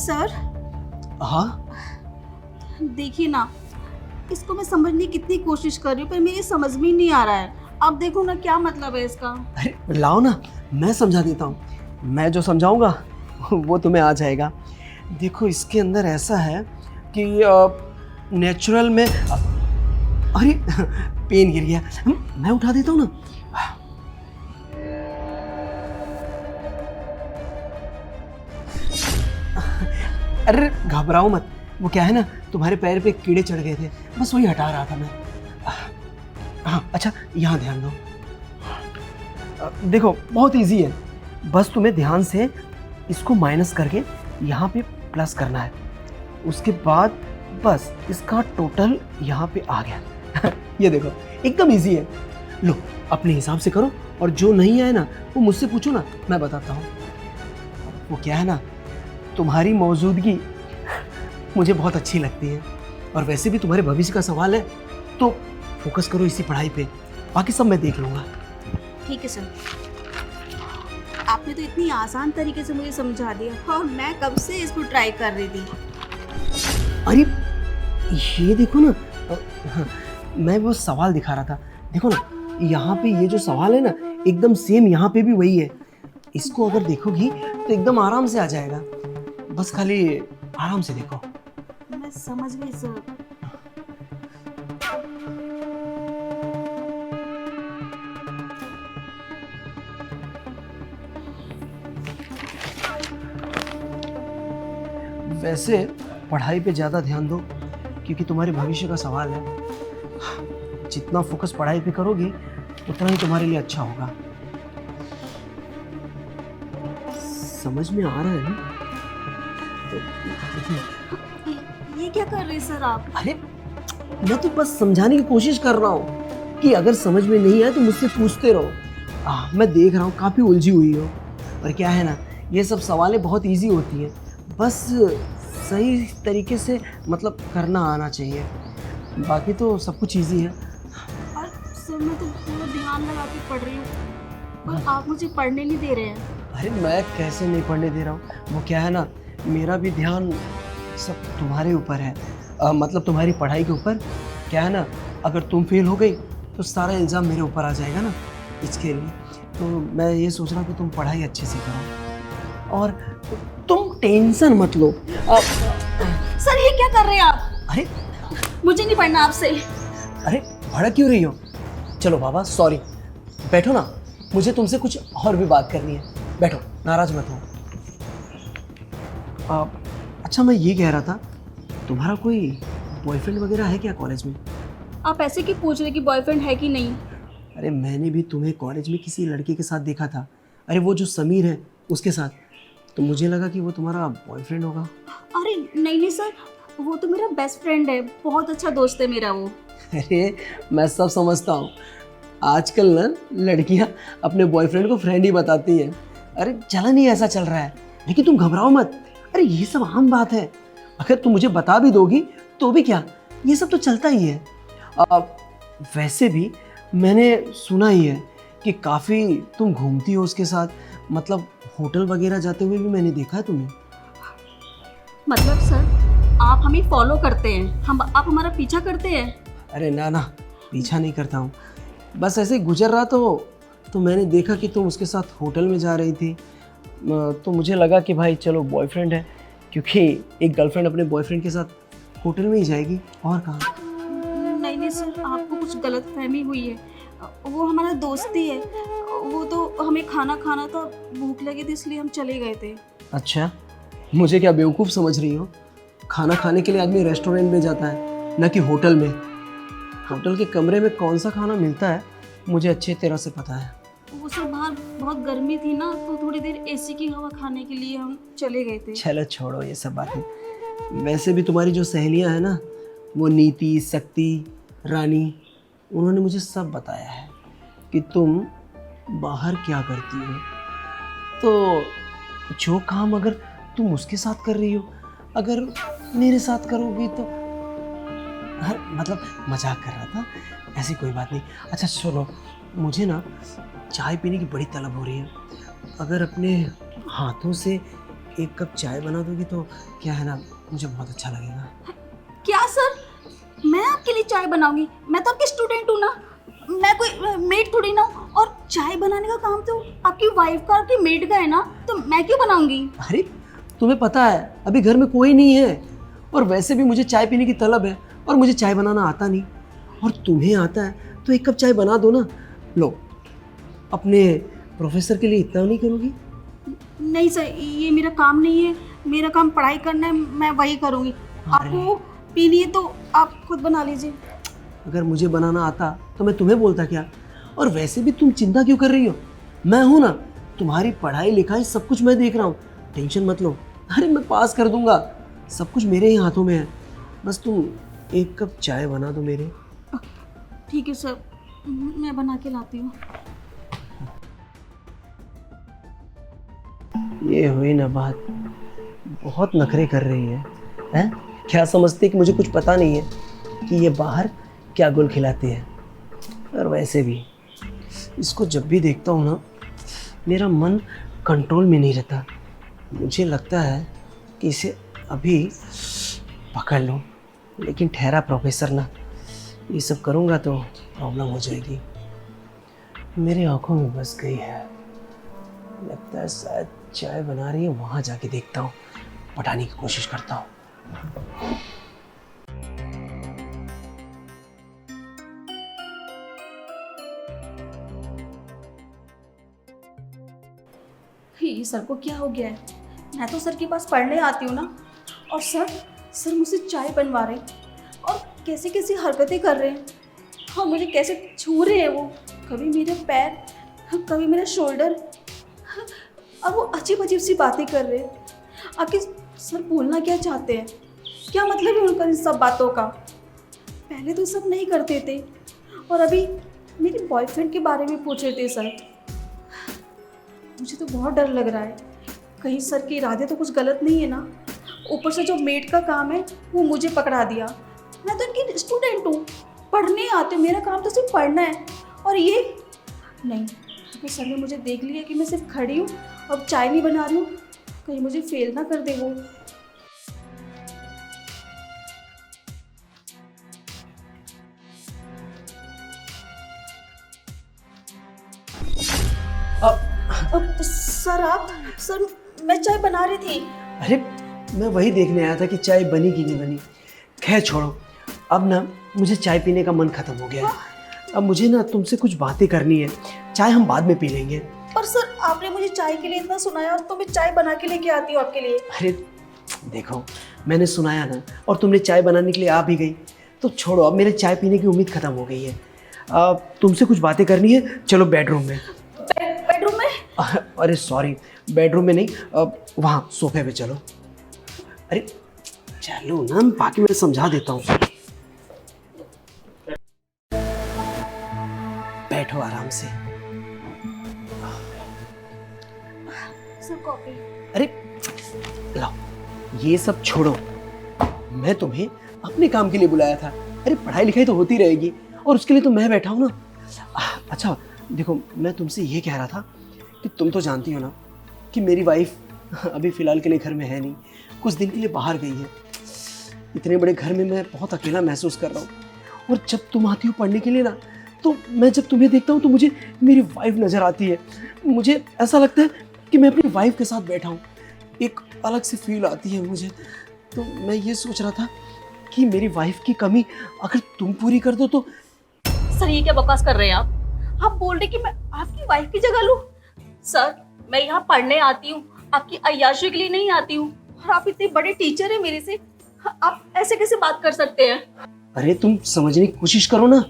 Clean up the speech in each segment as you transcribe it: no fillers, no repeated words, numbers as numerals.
Sir हाँ देखिए ना, इसको मैं समझने की कितनी कोशिश कर रही हूँ पर मेरी समझ में ही नहीं आ रहा है। अब देखो ना क्या मतलब है इसका। अरे लाओ ना, मैं समझा देता हूँ। मैं जो समझाऊंगा वो तुम्हें आ जाएगा। देखो इसके अंदर ऐसा है कि नेचुरल में अरे पेन गिर गया। मैं उठा देता हूँ ना। अरे घबराओ मत, वो क्या है ना, तुम्हारे पैर पे कीड़े चढ़ गए थे, बस वही हटा रहा था मैं। हाँ अच्छा, यहाँ ध्यान दो। देखो बहुत इजी है, बस तुम्हें ध्यान से इसको माइनस करके यहाँ पे प्लस करना है। उसके बाद बस इसका टोटल यहाँ पे आ गया। ये देखो एकदम इजी है। लो अपने हिसाब से करो, और जो नहीं आए ना वो मुझसे पूछो ना, मैं बताता हूँ। वो क्या है ना, तुम्हारी मौजूदगी मुझे बहुत अच्छी लगती है, और वैसे भी तुम्हारे भविष्य का सवाल है तो फोकस करो इसी पढ़ाई पे, बाकी सब मैं देख लूँगा। ठीक है सर, आपने तो इतनी आसान तरीके से मुझे समझा दिया और मैं कब से इसको ट्राई कर रही थी। अरे ये देखो ना, हाँ, मैं वो सवाल दिखा रहा था। देखो ना यहाँ पे ये जो सवाल है ना, एकदम सेम यहाँ पे भी वही है। इसको अगर देखोगी तो एकदम आराम से आ जाएगा, बस खाली आराम से देखो। मैं समझ गई सर। वैसे पढ़ाई पे ज़्यादा ध्यान दो, क्योंकि तुम्हारे भविष्य का सवाल है। जितना फोकस पढ़ाई पे करोगी उतना ही तुम्हारे लिए अच्छा होगा। समझ में आ रहा है ना? ये क्या कर रहे हैं सर आप? अरे मैं तो बस समझाने की कोशिश कर रहा हूँ कि अगर समझ में नहीं आए तो मुझसे पूछते रहो। मैं देख रहा हूँ काफ़ी उलझी हुई हो, और क्या है ना, ये सब सवालें बहुत इजी होती हैं, बस सही तरीके से मतलब करना आना चाहिए, बाकी तो सब कुछ इजी है। और सर मैं तो पूरा ध्यान लगा के पढ़ रही हूँ और आप मुझे पढ़ने नहीं दे रहे हैं। अरे मैं कैसे नहीं पढ़ने दे रहा हूँ, वो क्या है ना, मेरा भी ध्यान सब तुम्हारे ऊपर है, मतलब तुम्हारी पढ़ाई के ऊपर। क्या है ना, अगर तुम फेल हो गई तो सारा इल्ज़ाम मेरे ऊपर आ जाएगा ना, इसके लिए तो मैं ये सोच रहा हूँ कि तुम पढ़ाई अच्छे से करो, और तुम टेंशन मत लो। सर ये क्या कर रहे हैं आप? अरे मुझे नहीं पढ़ना आपसे। अरे भड़क क्यों रही हो? चलो बाबा सॉरी, बैठो ना, मुझे तुमसे कुछ और भी बात करनी है, बैठो, नाराज मत हो। अच्छा मैं ये कह रहा था, तुम्हारा कोई बॉयफ्रेंड वगैरह है क्या कॉलेज में? आप ऐसे क्यों पूछ रहे कि बॉयफ्रेंड है कि नहीं? अरे मैंने भी तुम्हें कॉलेज में किसी लड़के के साथ देखा था, अरे वो जो समीर है उसके साथ, तो मुझे लगा कि वो तुम्हारा बॉयफ्रेंड होगा। अरे नहीं नहीं सर, वो तो मेरा बेस्ट फ्रेंड है, बहुत अच्छा दोस्त है मेरा वो। अरे मैं सब समझता हूँ, आजकल ना लड़कियाँ अपने बॉयफ्रेंड को फ्रेंड ही बताती हैं। अरे चलन ही ऐसा चल रहा है, लेकिन तुम घबराओ मत, अरे ये सब आम बात है। अगर तुम मुझे बता भी दोगी तो भी क्या, ये सब तो चलता ही है। वैसे भी मैंने सुना ही है कि काफ़ी तुम घूमती हो उसके साथ, मतलब होटल वगैरह जाते हुए भी मैंने देखा है तुम्हें। मतलब सर आप हमें फॉलो करते हैं, आप हमारा पीछा करते हैं? अरे ना ना, पीछा नहीं करता हूँ, बस ऐसे ही गुजर रहा तो मैंने देखा कि तुम उसके साथ होटल में जा रही थी, तो मुझे लगा कि भाई चलो बॉयफ्रेंड है, क्योंकि एक गर्लफ्रेंड अपने बॉयफ्रेंड के साथ होटल में ही जाएगी, और कहाँ। नहीं नहीं सर, आपको कुछ गलतफहमी हुई है, वो हमारा दोस्ती है, वो तो हमें खाना खाना था, भूख लगी थी इसलिए हम चले गए थे। अच्छा, मुझे क्या बेवकूफ़ समझ रही हो? खाना खाने के लिए आदमी रेस्टोरेंट में जाता है, न कि होटल में। होटल के कमरे में कौन सा खाना मिलता है मुझे अच्छी तरह से पता है। वो सर बाहर बहुत गर्मी थी ना, तो थोड़ी देर एसी की हवा खाने के लिए हम चले गए थे। चलो छोड़ो ये सब बातें। वैसे भी तुम्हारी जो सहेलियां हैं ना, वो नीति, शक्ति, रानी, उन्होंने मुझे सब बताया है कि तुम बाहर क्या करती हो, तो जो काम अगर तुम उसके साथ कर रही हो, अगर मेरे साथ करोगी तो, हर मतलब मजाक कर रहा था, ऐसी कोई बात नहीं। अच्छा सुनो, मुझे ना चाय पीने की बड़ी तलब हो रही है, अगर अपने हाथों से एक कप चाय बना दोगी तो क्या है ना, मुझे बहुत अच्छा लगेगा। क्या सर, मैं आपके लिए चाय बनाऊंगी? मैं तो आपकी स्टूडेंट हूँ ना, मैं कोई मेड थोड़ी ना हूँ। और चाय बनाने का काम तो आपकी वाइफ का, आपकी मेड का है ना, तो मैं क्यों बनाऊंगी? अरे तुम्हें पता है अभी घर में कोई नहीं है, और वैसे भी मुझे चाय पीने की तलब है, और मुझे चाय बनाना आता नहीं, और तुम्हें आता है तो एक कप चाय बना दो ना। लो, अपने प्रोफेसर के लिए इतना नहीं करोगी? नहीं सर, ये मेरा काम नहीं है। मेरा काम पढ़ाई करना है, मैं वही करूँगी। आपको पीनी है तो आप खुद बना लीजिए। अगर मुझे बनाना आता तो मैं तुम्हें बोलता क्या? और वैसे भी तुम चिंता क्यों कर रही हो? मैं हूं ना, तुम्हारी पढ़ाई लिखाई सब कुछ मैं देख रहा हूँ, टेंशन मत लो। अरे मैं पास कर दूंगा, सब कुछ मेरे ही हाथों में है। बस तुम एक कप चाय बना दो मेरे। ठीक है सर, मैं बना के लाती हूँ। ये हुई ना बात, बहुत नखरे कर रही है, हैं? क्या समझती कि मुझे कुछ पता नहीं है कि ये बाहर क्या गुल खिलाती है? और वैसे भी इसको जब भी देखता हूँ ना, मेरा मन कंट्रोल में नहीं रहता। मुझे लगता है कि इसे अभी पकड़ लूँ, लेकिन ठहरा प्रोफेसर ना, ये सब करूँगा तो प्रॉब्लम हो जाएगी। मेरी आंखों में बस गई है, लगता है शायद चाय बना रही है, वहाँ जाके देखता हूँ, पटाने की कोशिश करता हूँ। ये सर को क्या हो गया है? मैं तो सर के पास पढ़ने आती हूँ ना, और सर मुझसे चाय बनवा रहे हैं और कैसी कैसी हरकतें कर रहे हैं, और मुझे कैसे छू रहे हैं वो, कभी मेरे पैर, कभी मेरा शोल्डर, और वो अजीब अजीब सी बातें कर रहे हैं। आखिर सर बोलना क्या चाहते हैं? क्या मतलब है उनका इन सब बातों का? पहले तो सब नहीं करते थे, और अभी मेरे बॉयफ्रेंड के बारे में पूछ रहे थे सर। मुझे तो बहुत डर लग रहा है, कहीं सर के इरादे तो कुछ गलत नहीं है ना। ऊपर से जो मेड का काम है वो मुझे पकड़ा दिया। मैं तो इनकी स्टूडेंट हूँ, पढ़ने आते, मेरा काम तो सिर्फ पढ़ना है। और ये नहीं, तो सर ने मुझे देख लिया कि मैं सिर्फ खड़ी हूँ, अब चाय नहीं बना रही हूँ, कहीं मुझे फेल ना कर दे वो। अब सर मैं चाय बना रही थी। अरे मैं वही देखने आया था कि चाय बनी कि नहीं बनी। खैर छोड़ो, अब ना मुझे चाय पीने का मन खत्म हो गया है। अब मुझे ना तुमसे कुछ बातें करनी है, चाय हम बाद में पी लेंगे। पर सर आपने मुझे चाय के लिए इतना सुनाया, तो मैं चाय बना के लेके आती हूँ आपके लिए। अरे देखो, मैंने सुनाया ना, और तुमने चाय बनाने के लिए आ भी गई, तो छोड़ो, अब मेरे चाय पीने की उम्मीद खत्म हो गई है। तुमसे कुछ बातें करनी है, चलो बेडरूम में। बेडरूम में? अरे सॉरी, बेडरूम में नहीं, वहाँ सोफे पे चलो। अरे चलो ना, बाकी मैं समझा देता हूँ। बैठो आराम से। Sir coffee. अरे लाओ, ये सब छोड़ो, मैं तुम्हें अपने काम के लिए बुलाया था। अरे पढ़ाई लिखाई तो होती रहेगी, और उसके लिए तो मैं बैठा हूँ ना। अच्छा देखो, मैं तुमसे ये कह रहा था कि तुम तो जानती हो ना कि मेरी वाइफ अभी फ़िलहाल के लिए घर में है नहीं, कुछ दिन के लिए बाहर गई है। इतने बड़े घर में मैं बहुत अकेला महसूस कर रहा हूँ, और जब तुम आती हो पढ़ने के लिए ना, तो मैं जब तुम्हें देखता हूँ तो मुझे मेरी वाइफ नज़र आती है। मुझे ऐसा लगता है कि मैं अपनी वाइफ के साथ बैठा हूँ, एक अलग सी फील आती है मुझे। तो मैं ये सोच रहा था कि मेरी वाइफ की कमी अगर तुम पूरी कर दो तो। सर ये क्या बकवास कर रहे हैं आप बोल रहे कि मैं आपकी वाइफ की जगह लूं? सर मैं यहाँ पढ़ने आती हूँ, आपकी अय्याशी के लिए नहीं आती हूँ, और आप इतने बड़े टीचर हैं मेरे से, आप ऐसे कैसे बात कर सकते हैं? अरे तुम समझने की कोशिश करो ना,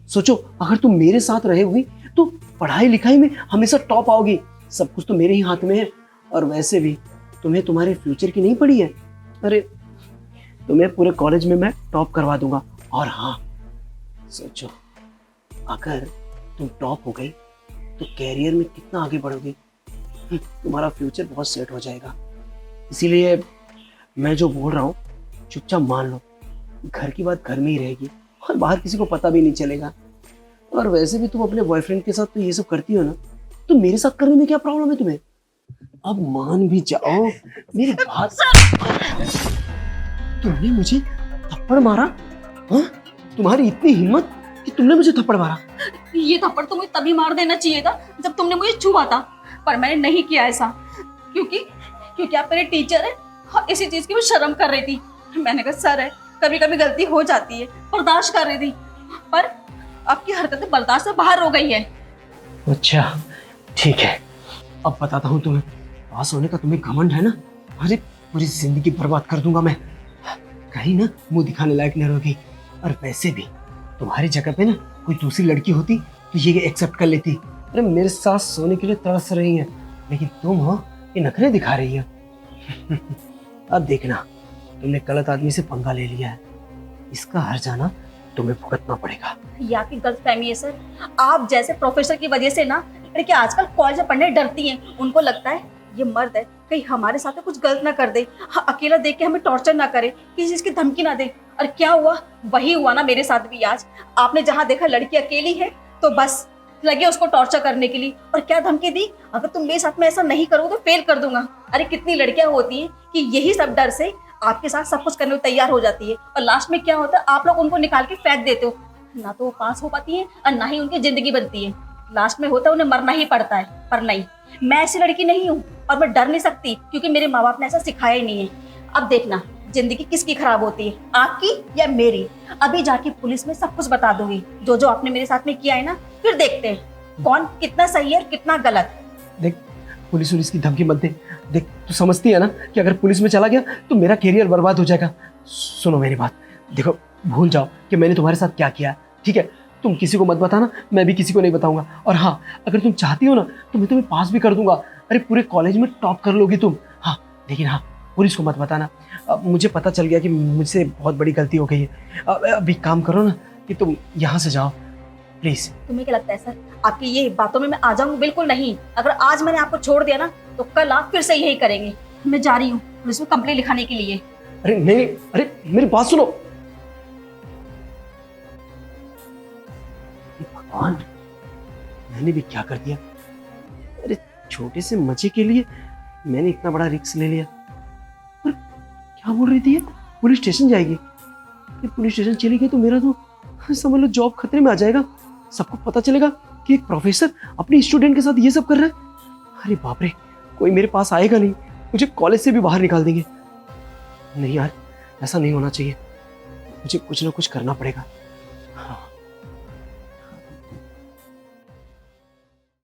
सोचो अगर तुम मेरे साथ रहेगी तो पढ़ाई लिखाई में हमेशा टॉप आओगी, सब कुछ तो मेरे ही हाथ में है। और वैसे भी तुम्हें तुम्हारे फ्यूचर की नहीं पड़ी है? अरे तुम्हें पूरे कॉलेज में मैं टॉप करवा दूंगा। और हाँ सोचो, अगर तुम टॉप हो गई तो कैरियर में कितना आगे बढ़ोगे, तुम्हारा फ्यूचर बहुत सेट हो जाएगा। इसीलिए मैं जो बोल रहा हूँ चुपचाप मान लो, घर की बात घर में ही रहेगी और बाहर किसी को पता भी नहीं चलेगा। और वैसे भी तुम अपने बॉयफ्रेंड के साथ तो ये सब करती हो ना, तो मेरे साथ करने में क्या प्रॉब्लम है तुम्हें? अब मान भी जाओ मेरी बात। तुमने मुझे थप्पड़ मारा? हाँ, तुम्हारी इतनी हिम्मत कि तुमने मुझे थप्पड़ मारा? ये थप्पड़ तुम्हें तभी मार देना चाहिए था जब तुमने मुझे छुआ था, पर मैंने नहीं किया ऐसा, क्योंकि आप मेरे टीचर हैं और इसी चीज की मैं शर्म कर रही थी। मैंने कहा सर है, कभी कभी गलती हो जाती है, बर्दाश्त कर रही थी, पर आपकी हरकतें बर्दाश्त से बाहर हो गई है। अच्छा ठीक है, अब बताता हूँ तुम्हें। पास होने का तुम्हें घमंड है ना? अरे पूरी जिंदगी बर्बाद कर दूंगा मैं, कहीं ना मुंह दिखाने लायक नहीं रहोगी। और वैसे भी तुम्हारी जगह पे ना कोई दूसरी लड़की होती तो ये एक्सेप्ट कर लेती। अरे मेरे साथ सोने के लिए तरस रही है, लेकिन तुम हो ये नखरे दिखा रही हो। अब देखना, तुमने गलत आदमी से पंगा ले लिया है, इसका हर्जाना तुम्हें भुगतना पड़ेगा। ये आपकी गलतफहमी है सर। आप जैसे प्रोफेसर की वजह से ना लड़कियां आजकल कॉलेज में पढ़ने डरती हैं। उनको लगता है ये मर्द है, कहीं हमारे साथ कुछ गलत ना कर दे, हाँ, अकेला देख के हमें टॉर्चर ना करे, किसी चीज की धमकी ना दे। और क्या हुआ? वही हुआ ना मेरे साथ भी आज। आपने जहाँ देखा लड़की अकेली है तो बस लगे उसको टॉर्चर करने के लिए। और क्या धमकी दी, अगर तुम मेरे साथ में ऐसा नहीं करोगे तो फेल कर दूंगा। अरे कितनी लड़कियां होती हैं कि यही सब डर से आपके साथ सब कुछ करने को तैयार हो जाती है, और लास्ट में क्या होता है, आप लोग उनको निकाल के फेंक देते हो। ना तो वो पास हो पाती है और ना ही उनकी जिंदगी बनती है। लास्ट में होता है उन्हें मरना ही पड़ता है। पर नहीं, मैं ऐसी लड़की नहीं हूँ और मैं डर नहीं सकती, क्योंकि मेरे माँ बाप ने ऐसा सिखाया ही नहीं है। अब देखना जिंदगी किसकी खराब होती है, आपकी या मेरी। अभी जाके पुलिस में सब कुछ बता दूंगी, जो जो आपने मेरे साथ में किया है ना, फिर देखते हैं कौन कितना सही है और कितना गलत। देख, पुलिस की धमकी मत दे। देख, तू समझती है ना कि अगर पुलिस में चला गया तो मेरा करियर बर्बाद हो जाएगा। सुनो मेरी बात, देखो भूल जाओ कि मैंने तुम्हारे साथ क्या किया, ठीक है? तुम किसी को मत बताना, मैं भी किसी को नहीं बताऊंगा। और हाँ, अगर तुम चाहती हो ना तो मैं तुम्हें पास भी कर दूंगा। अरे पूरे कॉलेज में टॉप कर लोगी तुम। हाँ, लेकिन हाँ, पुलिस को मत बताना। अब मुझे पता चल गया कि मुझसे बहुत बड़ी गलती हो गई है। अभी काम करो ना कि तुम यहाँ से जाओ प्लीज। तुम्हें क्या लगता है सर, आपकी ये बातों में मैं आ जाऊंगी? बिल्कुल नहीं। अगर आज मैंने आपको छोड़ दिया ना तो कल आप फिर से यही करेंगे। मैं जा रही हूँ पुलिस में कंप्लेंट लिखाने के लिए। अरे नहीं, अरे मेरी बात सुनो। भगवान, मैंने भी क्या कर दिया? अरे छोटे से मजे के लिए मैंने इतना बड़ा रिस्क ले लिया। पर क्या बोल रही थी ये? पुलिस स्टेशन जाएगी? ये पुलिस स्टेशन चली गई तो मेरा तो समझ लो जॉब खतरे में आ जाएगा। सबको पता चलेगा कि एक प्रोफेसर अपने स्टूडेंट के साथ ये सब कर रहा है। अरे बाप रे, कोई मेरे पास आएगा नहीं, मुझे कॉलेज से भी बाहर निकाल देंगे। नहीं यार, ऐसा नहीं होना चाहिए, मुझे कुछ ना कुछ करना पड़ेगा।